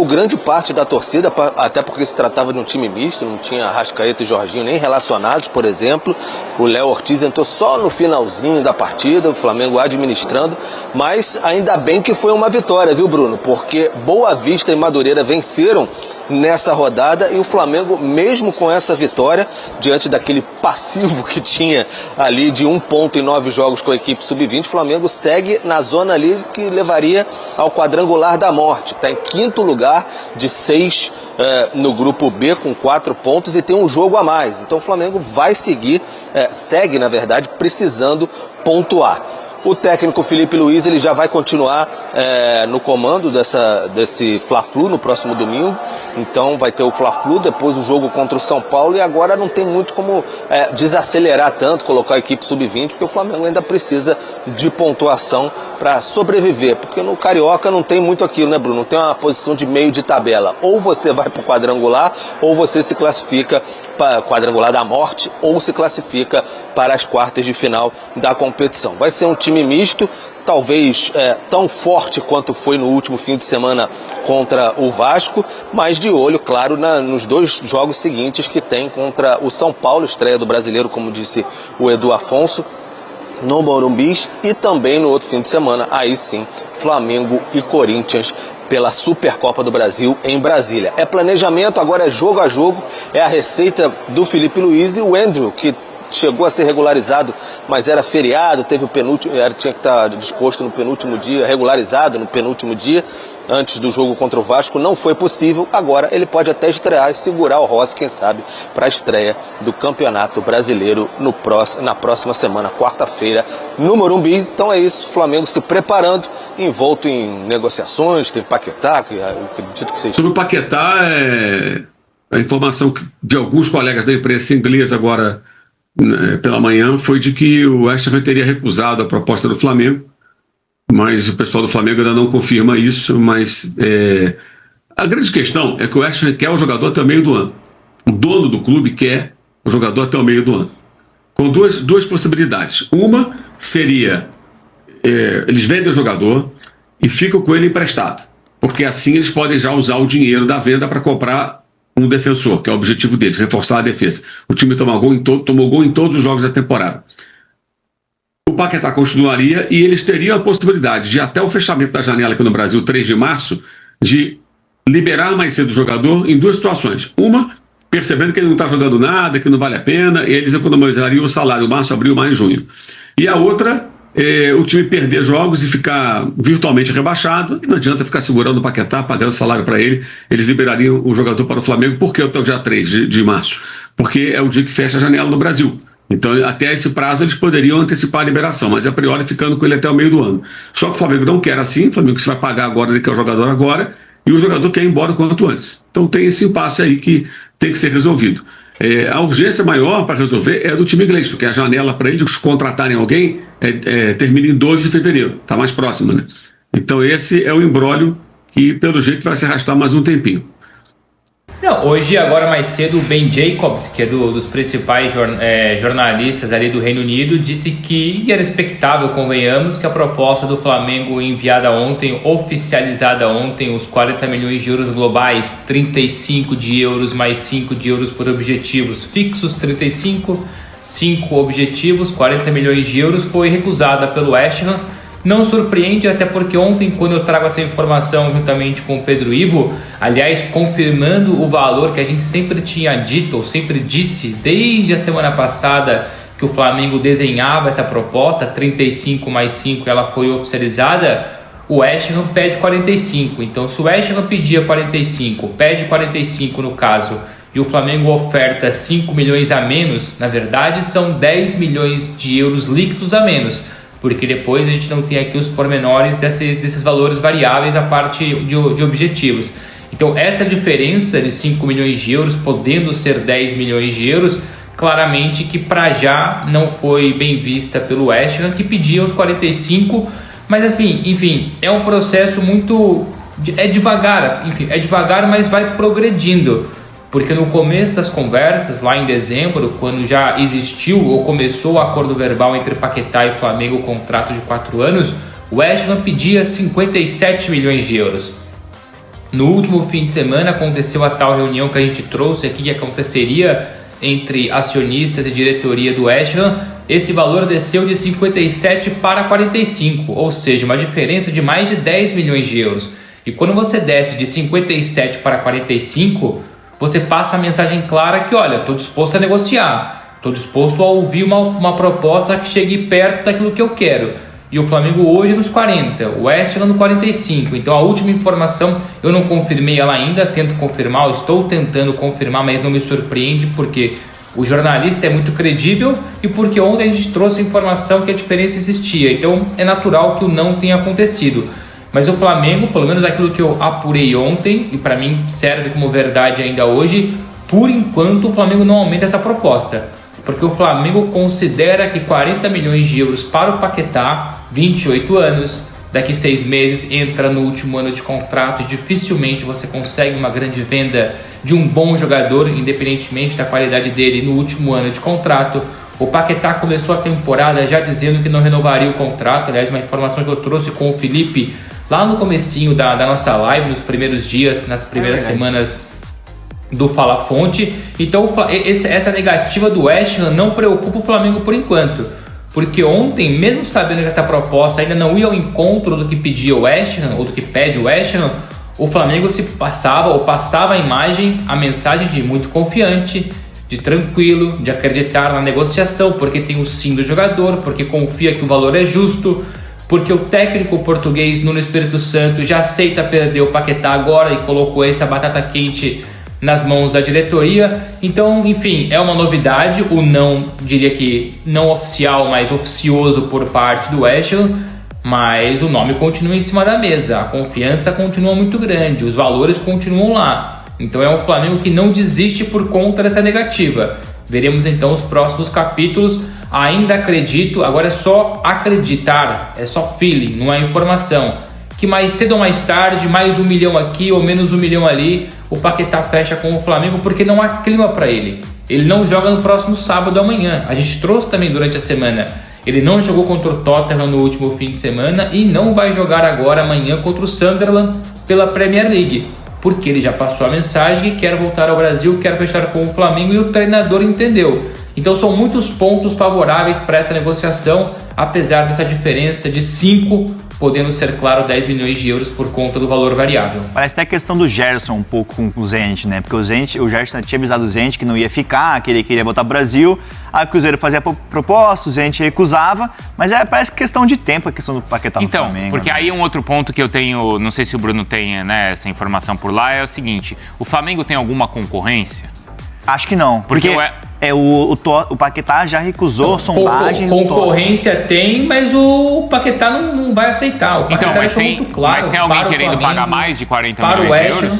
grande parte da torcida, até porque se tratava de um time misto, não tinha Arrascaeta e Jorginho nem relacionados, por exemplo. O Léo Ortiz entrou só no finalzinho da partida, o Flamengo administrando, mas ainda bem que foi uma vitória, viu, Bruno? Porque Boa Vista e Madureira venceram nessa rodada e o Flamengo, mesmo com essa vitória, diante daquele passivo que tinha ali de 1 ponto em 9 jogos com a equipe sub-20, o Flamengo segue na zona ali que levaria ao quadrangular da morte. Está em 5º lugar de 6 no grupo B com 4 pontos e tem um jogo a mais. Então o Flamengo vai segue na verdade precisando pontuar. O técnico Felipe Luiz ele já vai continuar no comando desse Fla-Flu no próximo domingo. Então vai ter o Fla-Flu, depois o jogo contra o São Paulo e agora não tem muito como desacelerar tanto, colocar a equipe sub-20, porque o Flamengo ainda precisa de pontuação para sobreviver, porque no Carioca não tem muito aquilo, né, Bruno? Não tem uma posição de meio de tabela. Ou você vai para o quadrangular, ou você se classifica para quadrangular da morte, ou se classifica para as quartas de final da competição. Vai ser um time misto, talvez tão forte quanto foi no último fim de semana contra o Vasco, mas de olho, claro, nos 2 jogos seguintes que tem contra o São Paulo, estreia do Brasileiro, como disse o Edu Afonso, no Morumbi, e também no outro fim de semana, aí sim, Flamengo e Corinthians pela Supercopa do Brasil em Brasília. É planejamento, agora é jogo a jogo, é a receita do Felipe Luiz e o Andrew, que chegou a ser regularizado, mas era feriado, teve o penúltimo, tinha que estar disposto no penúltimo dia, regularizado no penúltimo dia, antes do jogo contra o Vasco, não foi possível. Agora ele pode até estrear e segurar o Rossi, quem sabe, para a estreia do Campeonato Brasileiro na próxima semana, quarta-feira, no Morumbi. Então é isso, o Flamengo se preparando, envolto em negociações, tem Paquetá, que acredito que seja. Sobre o Paquetá, a informação de alguns colegas da imprensa inglesa agora pela manhã foi de que o West Ham teria recusado a proposta do Flamengo, mas o pessoal do Flamengo ainda não confirma isso. Mas a grande questão é que o West Ham quer o jogador até o meio do ano. O dono do clube quer o jogador até o meio do ano, com duas possibilidades. Uma seria eles vendem o jogador e ficam com ele emprestado, porque assim eles podem já usar o dinheiro da venda para comprar um defensor, que é o objetivo deles, reforçar a defesa. O time tomou gol em todos os jogos da temporada. O Paquetá continuaria e eles teriam a possibilidade de, até o fechamento da janela aqui no Brasil, 3 de março, de liberar mais cedo o jogador em 2 situações. Uma, percebendo que ele não está jogando nada, que não vale a pena, e eles economizariam o salário março, abril, maio e junho. E a outra, o time perder jogos e ficar virtualmente rebaixado, e não adianta ficar segurando o Paquetá, pagando salário para ele. Eles liberariam o jogador para o Flamengo. Por que até o dia 3 de março? Porque é o dia que fecha a janela no Brasil. Então, até esse prazo, eles poderiam antecipar a liberação, mas a priori ficando com ele até o meio do ano. Só que o Flamengo não quer assim, o Flamengo se vai pagar agora, ele quer o jogador agora, e o jogador quer ir embora o quanto antes. Então tem esse impasse aí que tem que ser resolvido. A urgência maior para resolver é do time inglês, porque a janela para eles contratarem alguém termina em 12 de fevereiro, está mais próxima, né? Então esse é o imbróglio que, pelo jeito, vai se arrastar mais um tempinho. Não, hoje, agora mais cedo, o Ben Jacobs, que é dos principais jornalistas ali do Reino Unido, disse que era expectável, convenhamos, que a proposta do Flamengo enviada ontem, oficializada ontem, os 40 milhões de euros globais, 35 de euros mais 5 de euros por objetivos fixos, 35, 5 objetivos, 40 milhões de euros, foi recusada pelo West Ham. Não surpreende, até porque ontem, quando eu trago essa informação juntamente com o Pedro Ivo, aliás, confirmando o valor que a gente sempre tinha dito, ou sempre disse, desde a semana passada, que o Flamengo desenhava essa proposta, 35 mais 5, ela foi oficializada, o West Ham pede 45. Então, se o West Ham pedia 45, pede 45 no caso, e o Flamengo oferta 5 milhões a menos, na verdade, são 10 milhões de euros líquidos a menos, porque depois a gente não tem aqui os pormenores desses valores variáveis a parte de objetivos. Então essa diferença de 5 milhões de euros, podendo ser 10 milhões de euros, claramente que para já não foi bem vista pelo West Ham, que pedia os 45, mas enfim, é um processo muito... é devagar, mas vai progredindo. Porque no começo das conversas, lá em dezembro, quando já existiu ou começou o acordo verbal entre Paquetá e Flamengo, o contrato de 4 anos, o West Ham pedia 57 milhões de euros. No último fim de semana aconteceu a tal reunião que a gente trouxe aqui, que aconteceria entre acionistas e diretoria do West Ham. Esse valor desceu de 57 para 45, ou seja, uma diferença de mais de 10 milhões de euros. E quando você desce de 57 para 45, você passa a mensagem clara que, olha, estou disposto a negociar, estou disposto a ouvir uma proposta que chegue perto daquilo que eu quero. E o Flamengo hoje nos 40, o West Ham no 45. Então a última informação, eu não confirmei ela ainda, tento confirmar, estou tentando confirmar, mas não me surpreende, porque o jornalista é muito credível e porque ontem a gente trouxe a informação que a diferença existia. Então é natural que o não tenha acontecido. Mas o Flamengo, pelo menos aquilo que eu apurei ontem, e para mim serve como verdade ainda hoje, por enquanto o Flamengo não aumenta essa proposta. Porque o Flamengo considera que 40 milhões de euros para o Paquetá, 28 anos, daqui 6 meses entra no último ano de contrato e dificilmente você consegue uma grande venda de um bom jogador, independentemente da qualidade dele, no último ano de contrato. O Paquetá começou a temporada já dizendo que não renovaria o contrato. Aliás, uma informação que eu trouxe com o Felipe lá no comecinho da nossa live, nos primeiros dias, nas primeiras semanas do Fala Fonte. Então essa negativa do West Ham não preocupa o Flamengo por enquanto, porque ontem, mesmo sabendo que essa proposta ainda não ia ao encontro do que pedia o West Ham, ou do que pede o West Ham, o Flamengo passava a mensagem de muito confiante, de tranquilo, de acreditar na negociação, porque tem o sim do jogador, porque confia que o valor é justo, porque o técnico português Nuno Espírito Santo já aceita perder o Paquetá agora e colocou essa batata quente nas mãos da diretoria. Então, enfim, é uma novidade, o não, diria que não oficial, mas oficioso por parte do West Ham, mas o nome continua em cima da mesa, a confiança continua muito grande, os valores continuam lá. Então é um Flamengo que não desiste por conta dessa negativa. Veremos então os próximos capítulos. Ainda acredito, agora é só acreditar, é só feeling, não é informação, que mais cedo ou mais tarde, mais 1 milhão aqui ou menos 1 milhão ali, o Paquetá fecha com o Flamengo, porque não há clima para ele. Ele não joga no próximo sábado amanhã. A gente trouxe também durante a semana. Ele não jogou contra o Tottenham no último fim de semana e não vai jogar agora amanhã contra o Sunderland pela Premier League, porque ele já passou a mensagem que quer voltar ao Brasil, quer fechar com o Flamengo, e o treinador entendeu. Então são muitos pontos favoráveis para essa negociação, apesar dessa diferença de 5, podendo ser, claro, 10 milhões de euros por conta do valor variável. Parece até a questão do Gerson um pouco com o Zenit, né? Porque o Gerson tinha avisado o Zenit que não ia ficar, que ele queria voltar pro Brasil, a Cruzeiro fazia proposta, o Zenit recusava, mas parece questão de tempo a questão do Paquetá no Flamengo. Então, porque aí um outro ponto que eu tenho, não sei se o Bruno tem, né, essa informação por lá, é o seguinte: o Flamengo tem alguma concorrência? Acho que não, porque o Paquetá já recusou sondagens. Concorrência tem, mas o Paquetá não vai aceitar. O Paquetá deixou muito claro. Mas tem alguém querendo Flamengo, pagar mais de 40 para milhões o de West euros?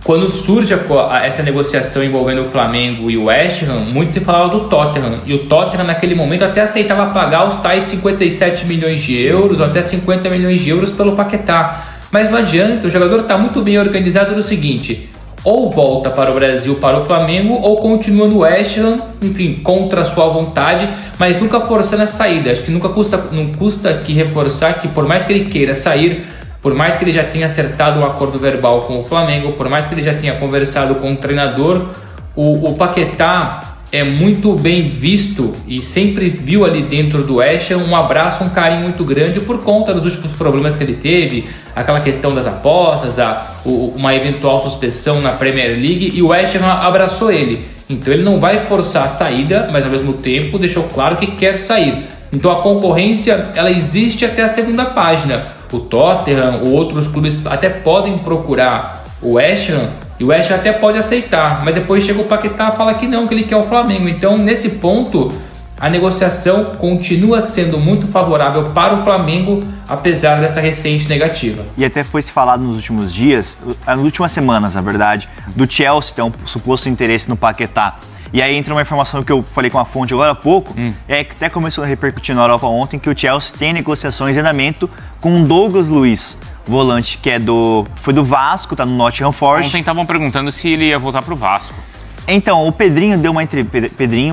Quando surge essa negociação envolvendo o Flamengo e o West Ham, muito se falava do Tottenham. E o Tottenham, naquele momento, até aceitava pagar os tais 57 milhões de euros ou até 50 milhões de euros pelo Paquetá. Mas não adianta, o jogador está muito bem organizado no seguinte: ou volta para o Brasil, para o Flamengo, ou continua no West Ham, enfim, contra a sua vontade, mas nunca forçando a saída. Acho que não custa aqui reforçar que, por mais que ele queira sair, por mais que ele já tenha acertado um acordo verbal com o Flamengo, por mais que ele já tenha conversado com o treinador, o Paquetá é muito bem visto e sempre viu ali dentro do West Ham um abraço, um carinho muito grande por conta dos últimos problemas que ele teve, aquela questão das apostas, uma eventual suspensão na Premier League, e o West Ham abraçou ele. Então ele não vai forçar a saída, mas ao mesmo tempo deixou claro que quer sair. Então a concorrência, ela existe até a segunda página. O Tottenham ou outros clubes até podem procurar o West Ham, e o West Ham até pode aceitar, mas depois chega o Paquetá e fala que não, que ele quer o Flamengo. Então, nesse ponto, a negociação continua sendo muito favorável para o Flamengo, apesar dessa recente negativa. E até foi se falado nos últimos dias, nas últimas semanas, na verdade, do Chelsea ter um suposto interesse no Paquetá. E aí entra uma informação que eu falei com a fonte agora há pouco, que até começou a repercutir na Europa ontem, que o Chelsea tem negociações em andamento com o Douglas Luiz, volante que foi do Vasco, tá no Nottingham Forest. Ontem estavam perguntando se ele ia voltar pro Vasco. Então, o Pedrinho,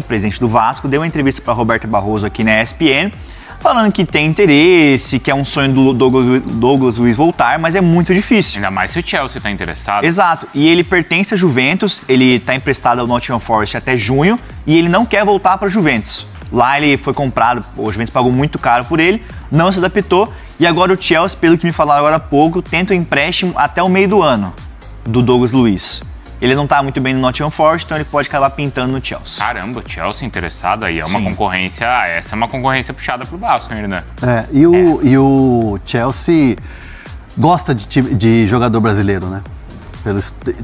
presidente do Vasco, deu uma entrevista para Roberto Barroso aqui na ESPN. falando que tem interesse, que é um sonho do Douglas Luiz voltar, mas é muito difícil. Ainda mais se o Chelsea tá interessado. Exato, e ele pertence à Juventus, ele está emprestado ao Nottingham Forest até junho, e ele não quer voltar para a Juventus. Lá ele foi comprado, o Juventus pagou muito caro por ele, não se adaptou, e agora o Chelsea, pelo que me falaram agora há pouco, tenta o empréstimo até o meio do ano do Douglas Luiz. Ele não está muito bem no Nottingham Forest, então ele pode acabar pintando no Chelsea. Caramba, o Chelsea interessado aí, é uma concorrência, essa é uma concorrência puxada pro baço, né? E o Chelsea gosta de jogador brasileiro, né?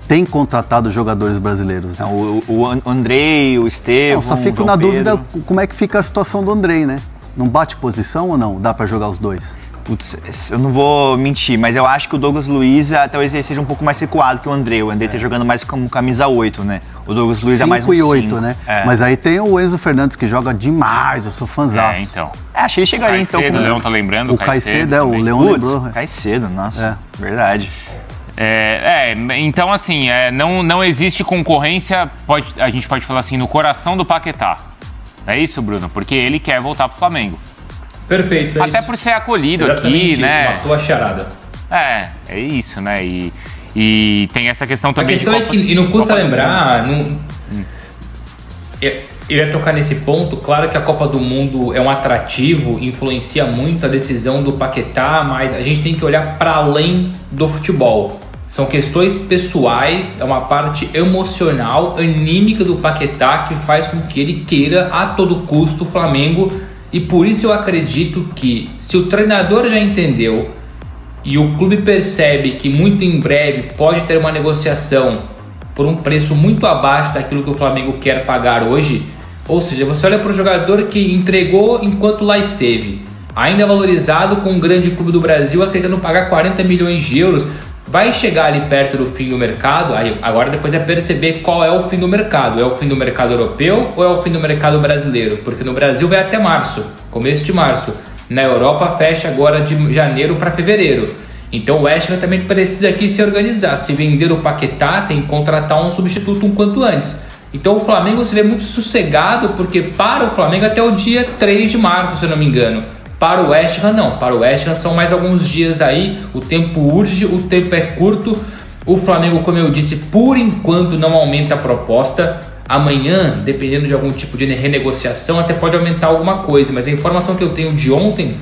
Tem contratado jogadores brasileiros. Né? O Andrei, o Estevão, só fico João na Pedro. dúvida como é que fica a situação do Andrei, né? Não bate posição ou não? Dá pra jogar os dois? Putz, eu não vou mentir, mas eu acho que o Douglas Luiz talvez ele seja um pouco mais recuado que o Andrei. O Andrei tá jogando mais como camisa 8, né? O Douglas Luiz é mais um 5 e 8, 5. né? Mas aí tem o Enzo Fernandes que joga demais, eu sou fãzaço. Então. Acho que ele chegaria então Caicedo, com... o Leão tá lembrando? O Caicedo, o Leão Putz, lembrou. Caicedo, nossa, verdade. Então assim, não existe concorrência, a gente pode falar assim, no coração do Paquetá. É isso, Bruno? Porque ele quer voltar pro Flamengo. Perfeito, Até por ser acolhido exatamente aqui, isso, né? matou a charada. É isso, né? E tem essa questão A também questão de é que, e não custa Copa do lembrar, eu ia tocar nesse ponto, claro que a Copa do Mundo é um atrativo, influencia muito a decisão do Paquetá, mas a gente tem que olhar para além do futebol. São questões pessoais, é uma parte emocional, anímica do Paquetá que faz com que ele queira a todo custo o Flamengo, e por isso eu acredito que se o treinador já entendeu e o clube percebe que muito em breve pode ter uma negociação por um preço muito abaixo daquilo que o Flamengo quer pagar hoje, ou seja, você olha para o jogador que entregou enquanto lá esteve, ainda valorizado com um grande clube do Brasil, aceitando pagar 40 milhões de euros, vai chegar ali perto do fim do mercado. Aí, agora depois é perceber qual é o fim do mercado. É o fim do mercado europeu ou é o fim do mercado brasileiro? Porque no Brasil vai até março, começo de março. Na Europa fecha agora de janeiro para fevereiro. Então o West Ham também precisa aqui se organizar. Se vender o Paquetá, tem que contratar um substituto um quanto antes. Então o Flamengo se vê muito sossegado, porque para o Flamengo até o dia 3 de março, se eu não me engano. Para o West Ham não, para o West Ham são mais alguns dias aí, o tempo urge, o tempo é curto. O Flamengo, como eu disse, por enquanto não aumenta a proposta. Amanhã, dependendo de algum tipo de renegociação, até pode aumentar alguma coisa, mas a informação que eu tenho de ontem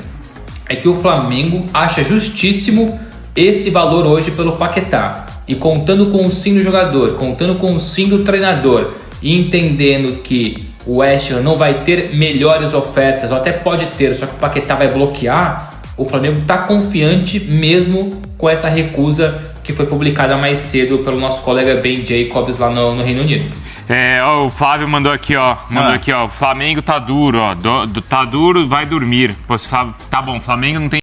é que o Flamengo acha justíssimo esse valor hoje pelo Paquetá. E contando com o sim do jogador, contando com o sim do treinador e entendendo que o West Ham não vai ter melhores ofertas, ou até pode ter, só que o Paquetá vai bloquear, o Flamengo está confiante mesmo com essa recusa que foi publicada mais cedo pelo nosso colega Ben Jacobs lá no Reino Unido. O Flávio mandou aqui, ó. Flamengo tá duro, ó. Tá duro, vai dormir. Pô, tá bom, Flamengo não tem